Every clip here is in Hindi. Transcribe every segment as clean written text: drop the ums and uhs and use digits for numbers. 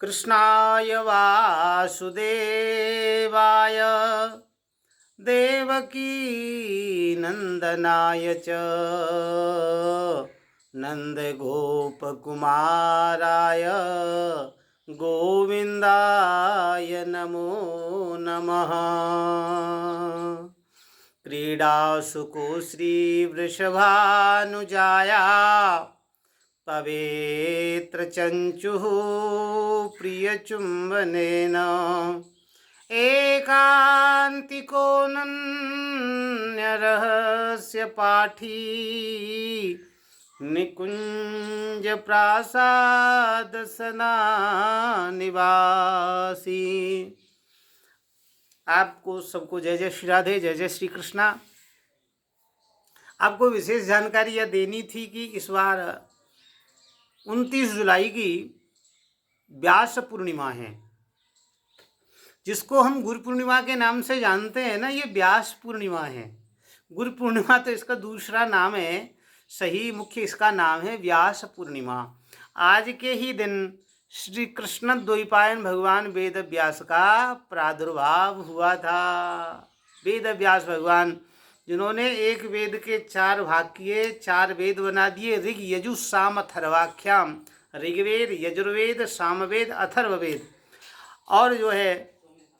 कृष्णाय वासुदेवाय देवकी नंदनाय च नंदगोपकुमाराय गोविंदाय नमो नमः। क्रीडासुको श्रीवृषभानुजाया पवित्रचञ्चुः प्रियचुम्बनेन एकान्तिको नन्यरहस्यपाठी निकुञ्जप्रासादसनानिवासी। आपको सबको जय जय श्री राधे, जय जय श्री कृष्णा। आपको विशेष जानकारी यह देनी थी कि इस बार 29 जुलाई की व्यास पूर्णिमा है, जिसको हम गुरु पूर्णिमा के नाम से जानते हैं ना। ये व्यास पूर्णिमा है। गुरु पूर्णिमा तो इसका दूसरा नाम है, सही मुख्य इसका नाम है व्यास पूर्णिमा। आज के ही दिन श्री कृष्ण द्वैपायन भगवान वेद व्यास का प्रादुर्भाव हुआ था। वेद व्यास भगवान जिन्होंने एक वेद के 4 भाग किए, 4 वेद बना दिए, ऋग यजु साम अथर्वाख्याम। ऋग्वेद, यजुर्वेद, सामवेद, अथर्ववेद। और जो है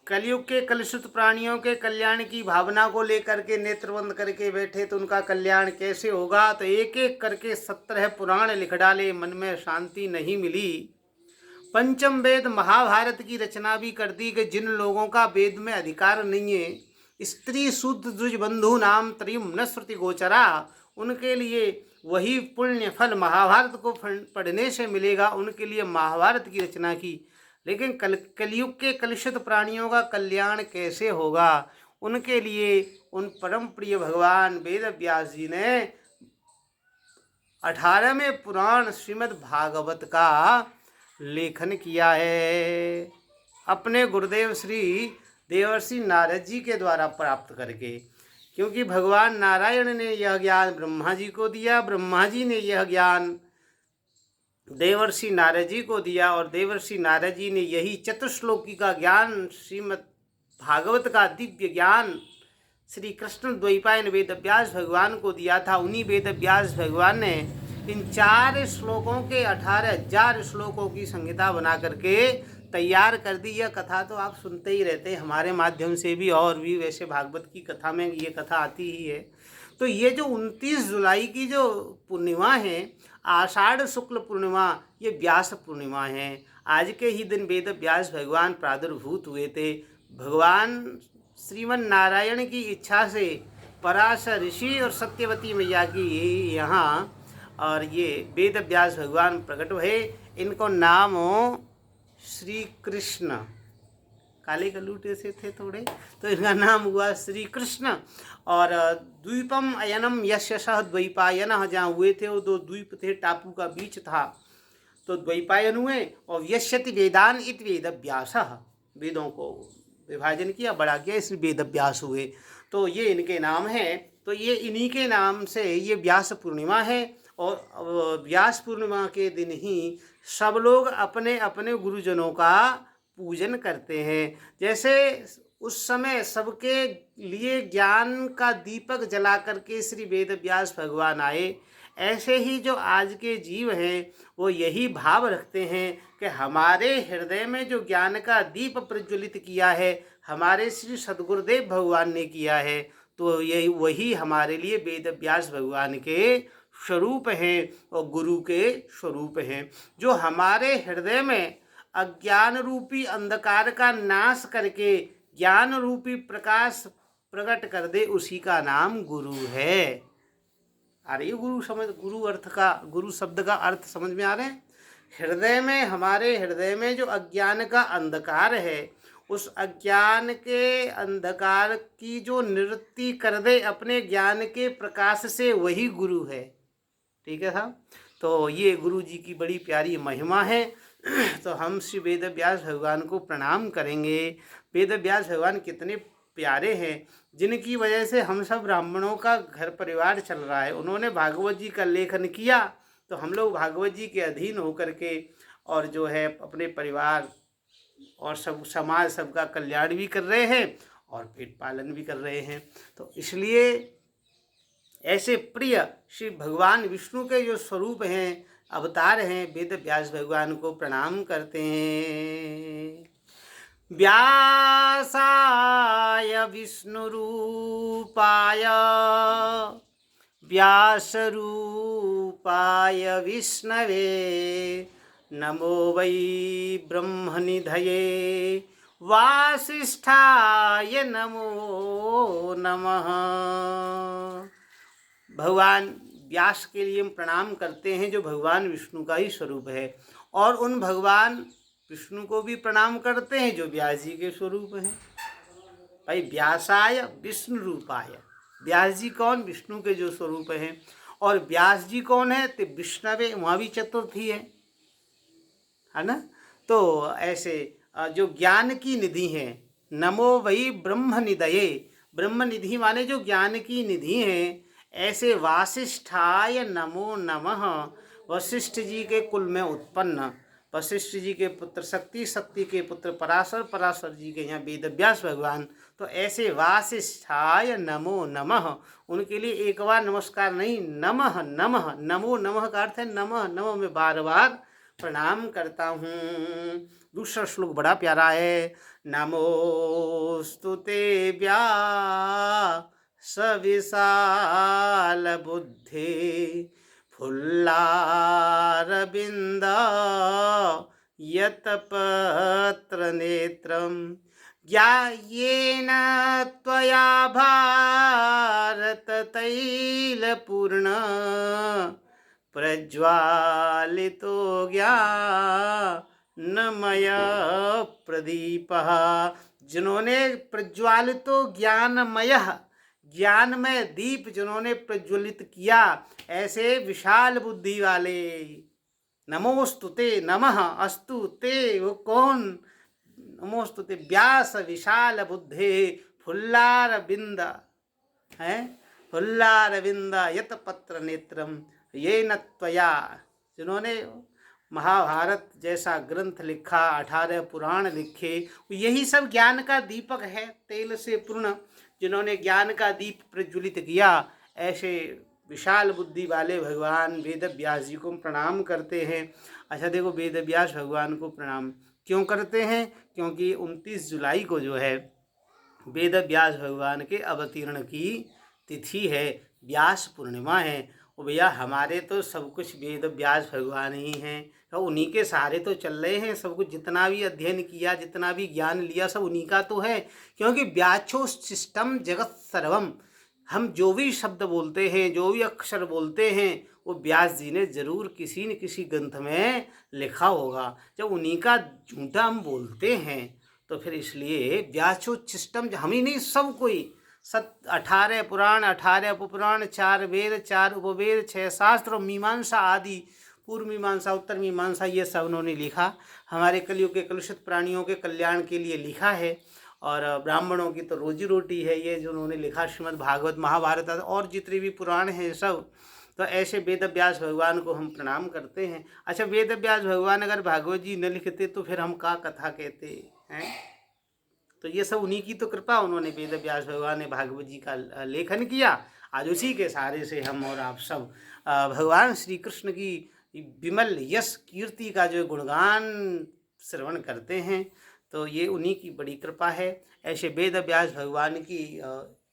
कलयुग के कलुषित प्राणियों के कल्याण की भावना को लेकर के नेत्र बंद करके बैठे, तो उनका कल्याण कैसे होगा। तो एक एक करके 17 पुराण लिख डाले, मन में शांति नहीं मिली। पंचम वेद महाभारत की रचना भी कर दी कि जिन लोगों का वेद में अधिकार नहीं है, स्त्री शूद्र द्विज बंधु नाम त्रिम न श्रुति गोचरा, उनके लिए वही पुण्य फल महाभारत को पढ़ने से मिलेगा। उनके लिए महाभारत की रचना की। लेकिन कलयुग के कलुषित प्राणियों का कल्याण कैसे होगा, उनके लिए उन परम प्रिय भगवान वेद व्यास जी ने 18वें पुराण श्रीमद् भागवत का लेखन किया है, अपने गुरुदेव श्री देवर्षि नारद जी के द्वारा प्राप्त करके। क्योंकि भगवान नारायण ने यह ज्ञान ब्रह्मा जी को दिया, ब्रह्मा जी ने यह ज्ञान देवर्षि नारद जी को दिया, और देवर्षि नारद जी ने यही चतुश्लोकी का ज्ञान, श्रीमद् भागवत का दिव्य ज्ञान श्री कृष्ण द्वैपायन वेद व्यास भगवान को दिया था। उन्हीं वेद व्यास भगवान ने इन 4 श्लोकों के 18,000 श्लोकों की संहिता बना करके तैयार कर दी। यह कथा तो आप सुनते ही रहते हैं हमारे माध्यम से भी, और भी वैसे भागवत की कथा में ये कथा आती ही है। तो ये जो 29 जुलाई की जो पूर्णिमा है, आषाढ़ शुक्ल पूर्णिमा, ये व्यास पूर्णिमा है। आज के ही दिन वेद व्यास भगवान प्रादुर्भूत हुए थे। भगवान श्रीमन नारायण की इच्छा से पराशर ऋषि और सत्यवती मैया की यहाँ और ये वेद व्यास भगवान प्रकट हुए। इनको नाम श्री कृष्ण, काले कलूटे से थे थोड़े, तो इनका नाम हुआ श्री कृष्ण। और द्वीपम अयनम यस्य सह द्वैपायन, जहाँ हुए थे वो 2 द्वीप थे, टापू का बीच था, तो द्वैपायन हुए। और यश्यति वेदान इत वेद व्यास, वेदों को विभाजन किया, बड़ा किया, इस वेद व्यास हुए। तो ये इनके नाम हैं। तो ये इन्हीं के नाम से ये व्यास पूर्णिमा है। और व्यास पूर्णिमा के दिन ही सब लोग अपने अपने गुरुजनों का पूजन करते हैं। जैसे उस समय सबके लिए ज्ञान का दीपक जला करके श्री वेद व्यास भगवान आए, ऐसे ही जो आज के जीव हैं वो यही भाव रखते हैं कि हमारे हृदय में जो ज्ञान का दीप प्रज्वलित किया है हमारे श्री सद्गुरुदेव भगवान ने किया है, तो यही वही हमारे लिए वेद व्यास भगवान के स्वरूप हैं और गुरु के स्वरूप हैं। जो हमारे हृदय में अज्ञान रूपी अंधकार का नाश करके ज्ञान रूपी प्रकाश प्रकट कर दे, उसी का नाम गुरु है। अरे गुरु समझ, गुरु शब्द का अर्थ समझ में आ रहे हैं। हृदय में, हमारे हृदय में जो अज्ञान का अंधकार है, उस अज्ञान के अंधकार की जो निवृत्ति कर दे अपने ज्ञान के प्रकाश से, वही गुरु है। ठीक है साहब। तो ये गुरु जी की बड़ी प्यारी महिमा है। तो हम श्री वेद व्यास भगवान को प्रणाम करेंगे। वेद व्यास भगवान कितने प्यारे हैं, जिनकी वजह से हम सब ब्राह्मणों का घर परिवार चल रहा है। उन्होंने भागवत जी का लेखन किया, तो हम लोग भागवत जी के अधीन होकर के और जो है अपने परिवार और सब समाज सबका कल्याण भी कर रहे हैं और पेट पालन भी कर रहे हैं। तो इसलिए ऐसे प्रिय श्री भगवान विष्णु के जो स्वरूप हैं, अवतार हैं, वेद व्यास भगवान को प्रणाम करते हैं। व्यासाय विष्णुरूपाय व्यासरूपाय विष्णवे नमो वै ब्रह्मनिधये वासिष्ठाय नमो नमः। भगवान व्यास के लिए हम प्रणाम करते हैं जो भगवान विष्णु का ही स्वरूप है, और उन भगवान विष्णु को भी प्रणाम करते हैं जो व्यास जी के स्वरूप हैं। भाई व्यासाय विष्णु रूपाय, व्यास जी कौन? विष्णु के जो स्वरूप हैं। और व्यास जी कौन है? तो विष्णवे, वहाँ भी चतुर्थी है ना। तो ऐसे जो ज्ञान की निधि है, नमो वही ब्रह्म निधये, ब्रह्म निधि माने जो ज्ञान की निधि है, ऐसे वासिष्ठाय नमो नमः। वशिष्ठ जी के कुल में उत्पन्न, वशिष्ठ जी के पुत्र शक्ति, शक्ति के पुत्र पराशर, पराशर जी के यहाँ वेद व्यास भगवान। तो ऐसे वासिष्ठाय नमो नमः, उनके लिए एक बार नमस्कार नहीं, नमः नमः, नमो नमः का अर्थ है नमः नमः, में बार बार प्रणाम करता हूँ। दूसरा श्लोक बड़ा प्यारा है, नमोस्तुते व्यास विशाल बुद्धे फुल्लारविन्द यतपत्र नेत्रम ज्ञायेन त्वया भारत तैलपूर्ण प्रज्वालितो ज्ञानमय प्रदीपः। जिन्होंने प्रज्वालितो ज्ञानमय, ज्ञानमय दीप जिन्होंने प्रज्वलित किया, ऐसे विशाल बुद्धि वाले। नमोस्तुते, नमः अस्तु ते, वो कौन? नमोस्तुते व्यास विशाल बुद्धे फुल्लारविंद है, फुल्लारविंद यत पत्र नेत्रम ये न त्वया, जिन्होंने महाभारत जैसा ग्रंथ लिखा, 18 पुराण लिखे, यही सब ज्ञान का दीपक है, तेल से पूर्ण, जिन्होंने ज्ञान का दीप प्रज्वलित किया, ऐसे विशाल बुद्धि वाले भगवान वेद व्यास जी को प्रणाम करते हैं। अच्छा देखो, वेद व्यास भगवान को प्रणाम क्यों करते हैं? क्योंकि 29 जुलाई को जो है वेद व्यास भगवान के अवतीर्ण की तिथि है, व्यास पूर्णिमा है। और भैया हमारे तो सब कुछ वेद व्यास भगवान ही हैं, तो उन्हीं के सहारे तो चल रहे हैं। सब कुछ जितना भी अध्ययन किया, जितना भी ज्ञान लिया, सब उन्हीं का तो है। क्योंकि व्याचो सिस्टम जगत सर्वम, हम जो भी शब्द बोलते हैं, जो भी अक्षर बोलते हैं, वो व्यास जी ने जरूर किसी न किसी ग्रंथ में लिखा होगा। जब उन्हीं का झूठा हम बोलते हैं तो फिर इसलिए व्याचो सिस्टम हम ही नहीं, सब कोई 18 पुराण, 18 उपपुराण, 4 वेद, 4 उपवेद, 6 शास्त्र और मीमांसा आदि, पूर्व मीमांसा, उत्तर मीमांसा, ये सब उन्होंने लिखा। हमारे कलयुग के कलुषित प्राणियों के कल्याण के लिए लिखा है। और ब्राह्मणों की तो रोजी रोटी है ये जो उन्होंने लिखा, श्रीमद् भागवत, महाभारत और जितने भी पुराण हैं सब। तो ऐसे वेद व्यास भगवान को हम प्रणाम करते हैं। अच्छा, वेद व्यास भगवान अगर भागवत जी न लिखते तो फिर हम का कथा कहते हैं? तो ये सब उन्हीं की तो कृपा, उन्होंने वेद व्यास भगवान ने भागवत जी का लेखन किया। आज उसी के सहारे से हम और आप सब भगवान श्री कृष्ण की विमल यश कीर्ति का जो गुणगान श्रवण करते हैं, तो ये उन्हीं की बड़ी कृपा है। ऐसे वेद व्यास भगवान की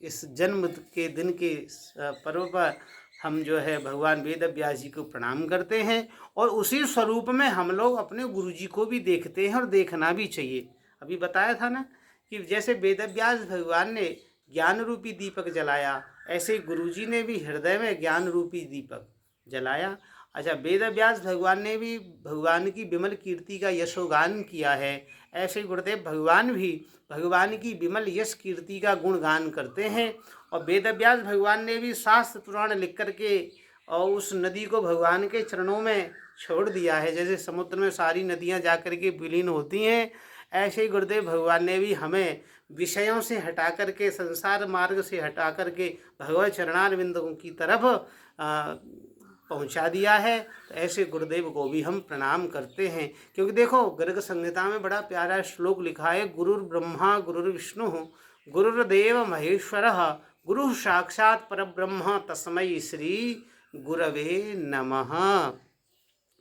इस जन्म के दिन के पर्व पर हम जो है भगवान वेद व्यास जी को प्रणाम करते हैं। और उसी स्वरूप में हम लोग अपने गुरु जी को भी देखते हैं, और देखना भी चाहिए। अभी बताया था ना कि जैसे वेद व्यास भगवान ने ज्ञान रूपी दीपक जलाया, ऐसे गुरु जी ने भी हृदय में ज्ञान रूपी दीपक जलाया। अच्छा, वेद व्यास भगवान ने भी भगवान की विमल कीर्ति का यशोगान किया है। ऐसे गुरुदेव भगवान भी भगवान की विमल यश कीर्ति का गुणगान करते हैं। और वेद व्यास भगवान ने भी शास्त्र पुराण लिख करके और उस नदी को भगवान के चरणों में छोड़ दिया है। जैसे समुद्र में सारी नदियां जाकर के विलीन होती हैं, ऐसे ही गुरुदेव भगवान ने भी हमें विषयों से हटा करके, संसार मार्ग से हटा करके भगवत चरणारविंदों की तरफ पहुंचा दिया है। तो ऐसे गुरुदेव को भी हम प्रणाम करते हैं। क्योंकि देखो गर्ग संहिता में बड़ा प्यारा श्लोक लिखा है, गुरुर् ब्रह्मा गुरुर्विष्णु गुरुर्देव महेश्वर गुरु साक्षात परब्रह्म तस्मै श्री गुरवे नमः।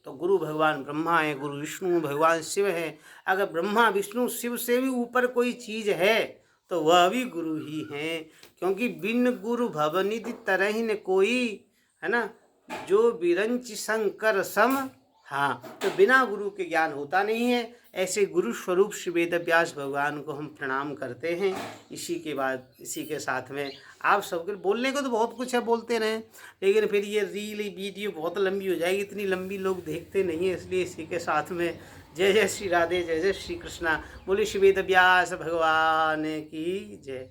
तो गुरु भगवान ब्रह्मा है, गुरु विष्णु भगवान शिव है। अगर ब्रह्मा विष्णु शिव से भी ऊपर कोई चीज़ है तो वह भी गुरु ही है। क्योंकि बिन गुरु भवनिधि तरहि न कोई, है ना, जो बिरंच शंकर सम। हाँ, तो बिना गुरु के ज्ञान होता नहीं है। ऐसे गुरु स्वरूप श्री वेद व्यास भगवान को हम प्रणाम करते हैं। इसी के साथ में आप सबके बोलने को तो बहुत कुछ है, बोलते रहें, लेकिन फिर ये रील वीडियो बहुत लंबी हो जाएगी, इतनी लंबी लोग देखते नहीं है। इसलिए इसी के साथ में जय जय श्री राधे, जय जय श्री कृष्णा। बोले श्री वेद व्यास भगवान की जय।